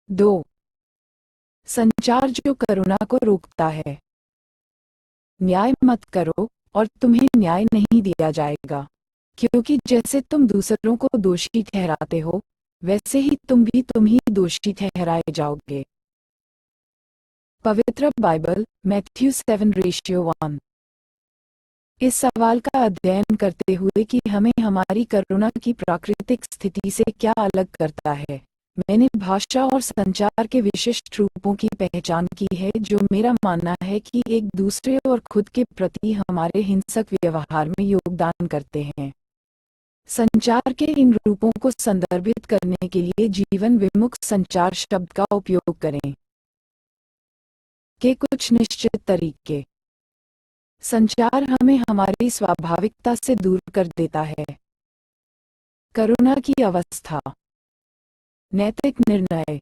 2. संचार जो करुणा को रोकता है। न्याय मत करो और तुम्हें न्याय नहीं दिया जाएगा, क्योंकि जैसे तुम दूसरों को दोषी ठहराते हो, वैसे ही तुम ही दोषी ठहराए जाओगे। पवित्र बाइबल, मैथ्यू 7:1। इस सवाल का अध्ययन करते हुए कि हमें हमारी करुणा की प्राकृतिक स्थिति से क्या अलग करता है, मैंने भाषा और संचार के विशिष्ट रूपों की पहचान की है जो मेरा मानना है कि एक दूसरे और खुद के प्रति हमारे हिंसक व्यवहार में योगदान करते हैं। संचार के इन रूपों को संदर्भित करने के लिए जीवन विमुख संचार शब्द का उपयोग करें। के कुछ निश्चित तरीके। संचार हमें हमारी स्वाभाविकता से दूर कर देता है। करुणा की अवस्था। नैतिक निर्णय।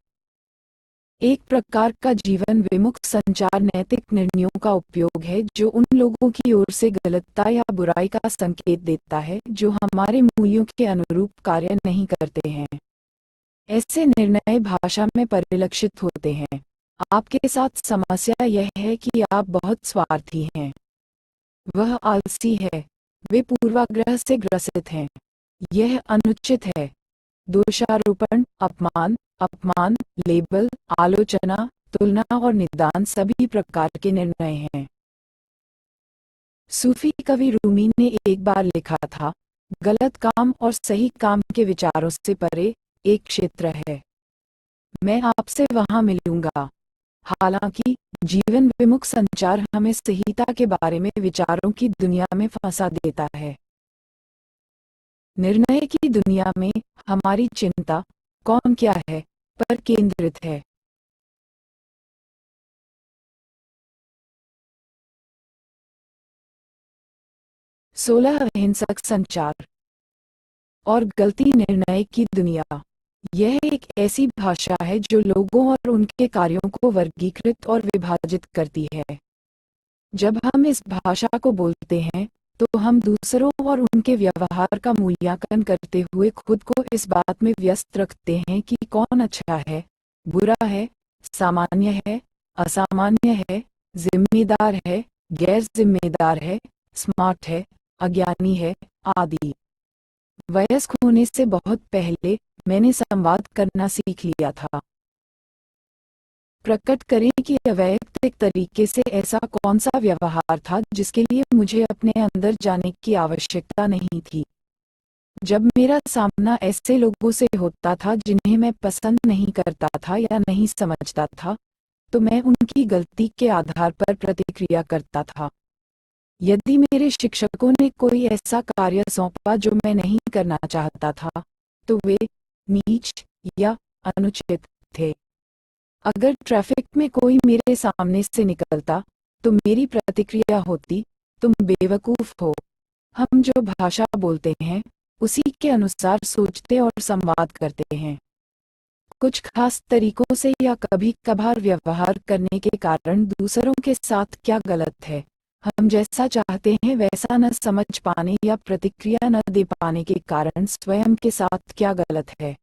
एक प्रकार का जीवन विमुख संचार नैतिक निर्णयों का उपयोग है जो उन लोगों की ओर से गलतता या बुराई का संकेत देता है जो हमारे मूल्यों के अनुरूप कार्य नहीं करते हैं। ऐसे निर्णय भाषा में परिलक्षित होते हैं। आपके साथ समस्या यह है कि आप बहुत स्वार्थी हैं। वह आलसी है। वे पूर्वाग्रह से ग्रसित हैं। यह अनुचित है। दोषारोपण, अपमान, लेबल, आलोचना, तुलना और निदान सभी प्रकार के निर्णय हैं। सूफी कवि रूमी ने एक बार लिखा था, गलत काम और सही काम के विचारों से परे एक क्षेत्र है। मैं आपसे वहां मिलूंगा। हालांकि जीवन विमुख संचार हमें सहीता के बारे में विचारों की दुनिया में फंसा देता है। निर्णय की दुनिया में हमारी चिंता कौन क्या है पर केंद्रित है। सोलह हिंसक संचार और गलती निर्णय की दुनिया। यह एक ऐसी भाषा है जो लोगों और उनके कार्यों को वर्गीकृत और विभाजित करती है। जब हम इस भाषा को बोलते हैं तो हम दूसरों और उनके व्यवहार का मूल्यांकन करते हुए खुद को इस बात में व्यस्त रखते हैं कि कौन अच्छा है, बुरा है, सामान्य है, असामान्य है, जिम्मेदार है, गैर जिम्मेदार है, स्मार्ट है, अज्ञानी है, आदि। वयस्क होने से बहुत पहले मैंने संवाद करना सीख लिया था। प्रकट करें कि अवैयक्तिक तरीके से ऐसा कौन सा व्यवहार था जिसके लिए मुझे अपने अंदर जाने की आवश्यकता नहीं थी। जब मेरा सामना ऐसे लोगों से होता था जिन्हें मैं पसंद नहीं करता था या नहीं समझता था, तो मैं उनकी गलती के आधार पर प्रतिक्रिया करता था। यदि मेरे शिक्षकों ने कोई ऐसा कार्य सौंपा जो मैं नहीं करना चाहता था, तो वे नीच या अनुचित थे। अगर ट्रैफिक में कोई मेरे सामने से निकलता, तो मेरी प्रतिक्रिया होती, तुम बेवकूफ हो। हम जो भाषा बोलते हैं, उसी के अनुसार सोचते और संवाद करते हैं। कुछ खास तरीकों से या कभी कभार व्यवहार करने के कारण दूसरों के साथ क्या गलत है, हम जैसा चाहते हैं वैसा न समझ पाने या प्रतिक्रिया न दे पाने के कारण स्वयं के साथ क्या गलत है।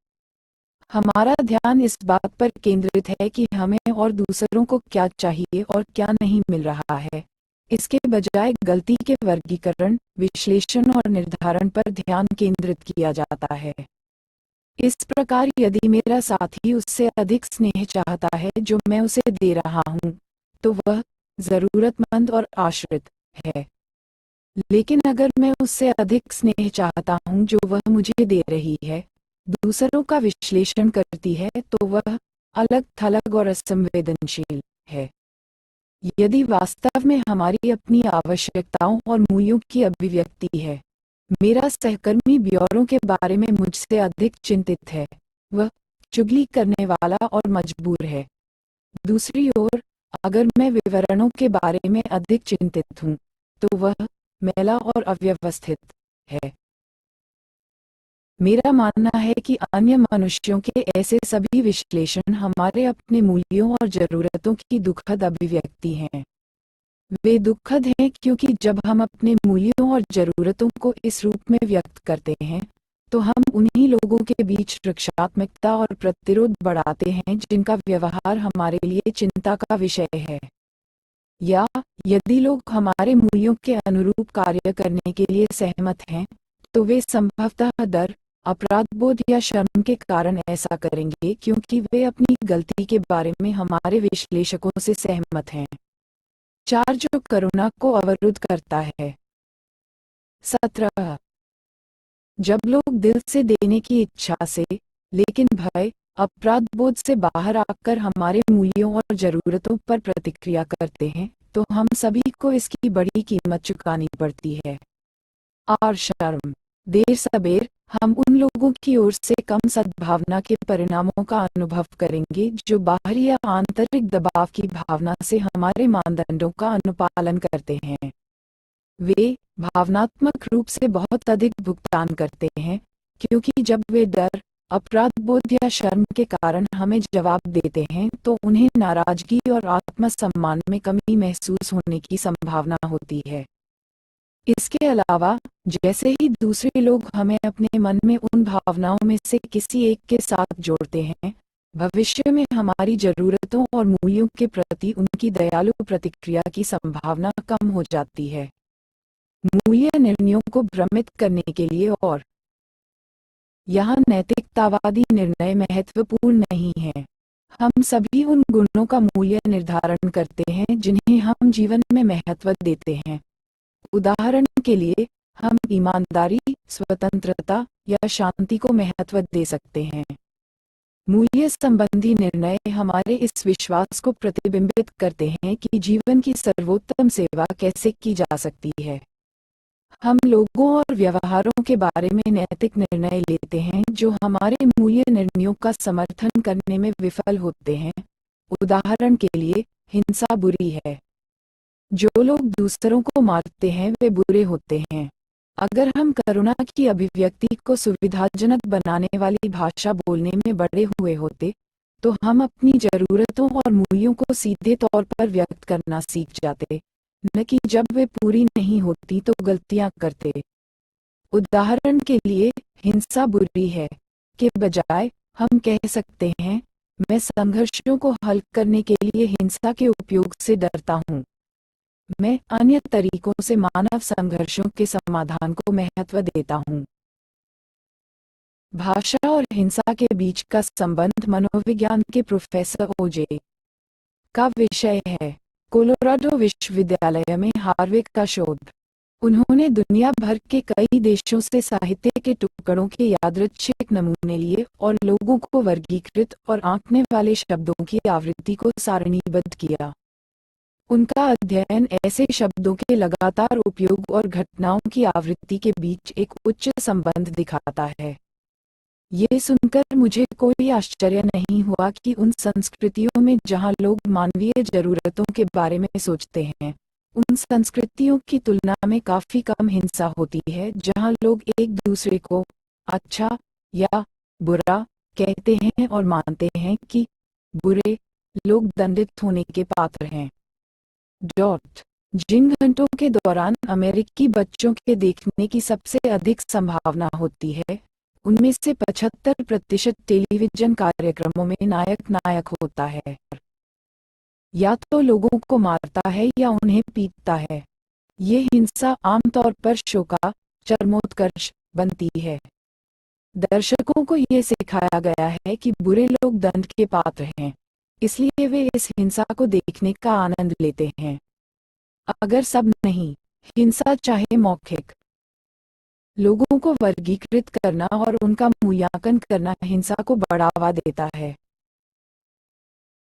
हमारा ध्यान इस बात पर केंद्रित है कि हमें और दूसरों को क्या चाहिए और क्या नहीं मिल रहा है, इसके बजाय गलती के वर्गीकरण, विश्लेषण और निर्धारण पर ध्यान केंद्रित किया जाता है। इस प्रकार यदि मेरा साथी उससे अधिक स्नेह चाहता है जो मैं उसे दे रहा हूँ, तो वह जरूरतमंद और आश्रित है। लेकिन अगर मैं उससे अधिक स्नेह चाहता हूँ जो वह मुझे दे रही है, दूसरों का विश्लेषण करती है, तो वह अलग थलग और असंवेदनशील है। यदि वास्तव में हमारी अपनी आवश्यकताओं और मूल्यों की अभिव्यक्ति है, मेरा सहकर्मी ब्यौरों के बारे में मुझसे अधिक चिंतित है, वह चुगली करने वाला और मजबूर है। दूसरी ओर, अगर मैं विवरणों के बारे में अधिक चिंतित हूँ, तो वह मैला और अव्यवस्थित है। मेरा मानना है कि अन्य मनुष्यों के ऐसे सभी विश्लेषण हमारे अपने मूल्यों और जरूरतों की दुखद अभिव्यक्ति हैं। वे दुखद हैं क्योंकि जब हम अपने मूल्यों और जरूरतों को इस रूप में व्यक्त करते हैं, तो हम उन्हीं लोगों के बीच रक्षात्मकता और प्रतिरोध बढ़ाते हैं जिनका व्यवहार हमारे लिए चिंता का विषय है। या यदि लोग हमारे मूल्यों के अनुरूप कार्य करने के लिए सहमत हैं, तो वे संभवतः डर, अपराध बोध या शर्म के कारण ऐसा करेंगे क्योंकि वे अपनी गलती के बारे में हमारे विश्लेषकों से सहमत हैं। 4 जो करुणा को अवरुद्ध करता है। 17 जब लोग दिल से देने की इच्छा से, लेकिन भय, अपराध बोध से बाहर आकर हमारे मूल्यों और जरूरतों पर प्रतिक्रिया करते हैं, तो हम सभी को इसकी बड़ी कीमत चुकानी पड़ती है। और शर्म, देर सबेर हम उन लोगों की ओर से कम सद्भावना के परिणामों का अनुभव करेंगे जो बाहरी या आंतरिक दबाव की भावना से हमारे मानदंडों का अनुपालन करते हैं। वे भावनात्मक रूप से बहुत अधिक भुगतान करते हैं, क्योंकि जब वे डर, अपराध बोध या शर्म के कारण हमें जवाब देते हैं तो उन्हें नाराजगी और आत्मसम्मान में कमी महसूस होने की संभावना होती है। इसके अलावा, जैसे ही दूसरे लोग हमें अपने मन में उन भावनाओं में से किसी एक के साथ जोड़ते हैं, भविष्य में हमारी जरूरतों और मूल्यों के प्रति उनकी दयालु प्रतिक्रिया की संभावना कम हो जाती है। मूल्य निर्णयों को भ्रमित करने के लिए और यहाँ नैतिकतावादी निर्णय महत्वपूर्ण नहीं है। हम सभी उन गुणों का मूल्य निर्धारण करते हैं जिन्हें हम जीवन में महत्व देते हैं। उदाहरण के लिए, हम ईमानदारी, स्वतंत्रता या शांति को महत्व दे सकते हैं। मूल्य संबंधी निर्णय हमारे इस विश्वास को प्रतिबिंबित करते हैं कि जीवन की सर्वोत्तम सेवा कैसे की जा सकती है। हम लोगों और व्यवहारों के बारे में नैतिक निर्णय लेते हैं जो हमारे मूल्य निर्णयों का समर्थन करने में विफल होते हैं। उदाहरण के लिए, हिंसा बुरी है। जो लोग दूसरों को मारते हैं वे बुरे होते हैं। अगर हम करुणा की अभिव्यक्ति को सुविधाजनक बनाने वाली भाषा बोलने में बड़े हुए होते, तो हम अपनी जरूरतों और मूल्यों को सीधे तौर पर व्यक्त करना सीख जाते, न कि जब वे पूरी नहीं होती तो गलतियां करते। उदाहरण के लिए, हिंसा बुरी है के बजाय हम कह सकते हैं, मैं संघर्षों को हल करने के लिए हिंसा के उपयोग से डरता हूँ। मैं अन्य तरीकों से मानव संघर्षों के समाधान को महत्व देता हूँ। भाषा और हिंसा के बीच का संबंध मनोविज्ञान के प्रोफेसर ओजे का विषय है। कोलोराडो विश्वविद्यालय में हार्विक का शोध। उन्होंने दुनिया भर के कई देशों से साहित्य के टुकड़ों के यादृच्छिक नमूने लिए और लोगों को वर्गीकृत और आंकने वाले शब्दों की आवृत्ति को सारणीबद्ध किया। उनका अध्ययन ऐसे शब्दों के लगातार उपयोग और घटनाओं की आवृत्ति के बीच एक उच्च संबंध दिखाता है। ये सुनकर मुझे कोई आश्चर्य नहीं हुआ कि उन संस्कृतियों में जहां लोग मानवीय जरूरतों के बारे में सोचते हैं, उन संस्कृतियों की तुलना में काफी कम हिंसा होती है जहां लोग एक दूसरे को अच्छा या बुरा कहते हैं और मानते हैं कि बुरे लोग दंडित होने के पात्र हैं। जिन घंटों के दौरान अमेरिकी बच्चों के देखने की सबसे अधिक संभावना होती है, उनमें से 75% टेलीविजन कार्यक्रमों में नायक होता है। या तो लोगों को मारता है या उन्हें पीटता है। ये हिंसा आमतौर पर शो का चरमोत्कर्ष बनती है। दर्शकों को ये सिखाया गया है कि बुरे लोग दंड के पात्र हैं, इसलिए वे इस हिंसा को देखने का आनंद लेते हैं। अगर सब नहीं, हिंसा चाहे मौखिक, लोगों को वर्गीकृत करना और उनका मूल्यांकन करना हिंसा को बढ़ावा देता है।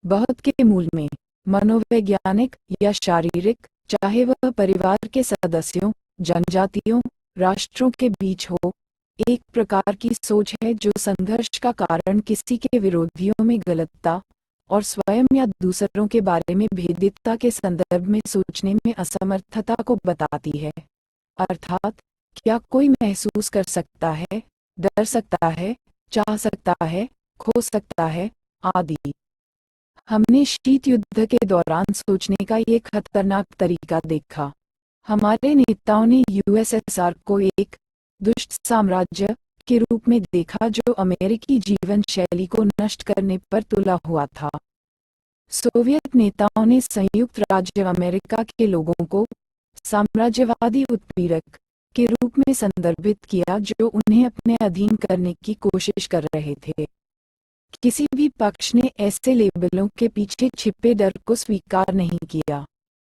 बहुत के मूल में, मनोवैज्ञानिक या शारीरिक, चाहे वह परिवार के सदस्यों, जनजातियों, राष्ट्रों के बीच हो, एक प्रकार की सोच है जो संघर्ष का कारण किसी के विरोधियों में गलतता और स्वयं या दूसरों के बारे में भेदित्ता के संदर्भ में सोचने में असमर्थता को बताती है। अर्थात, क्या कोई महसूस कर सकता है, डर सकता है, चाह सकता है, खो सकता है, आदि। हमने शीत युद्ध के दौरान सोचने का ये खतरनाक तरीका देखा। हमारे नेताओं ने यूएसएसआर को एक दुष्ट साम्राज्य के रूप में देखा जो अमेरिकी जीवन शैली को नष्ट करने पर तुला हुआ था। सोवियत नेताओं ने संयुक्त राज्य अमेरिका के लोगों को साम्राज्यवादी उत्पीड़क के रूप में संदर्भित किया जो उन्हें अपने अधीन करने की कोशिश कर रहे थे। किसी भी पक्ष ने ऐसे लेबलों के पीछे छिपे डर को स्वीकार नहीं किया।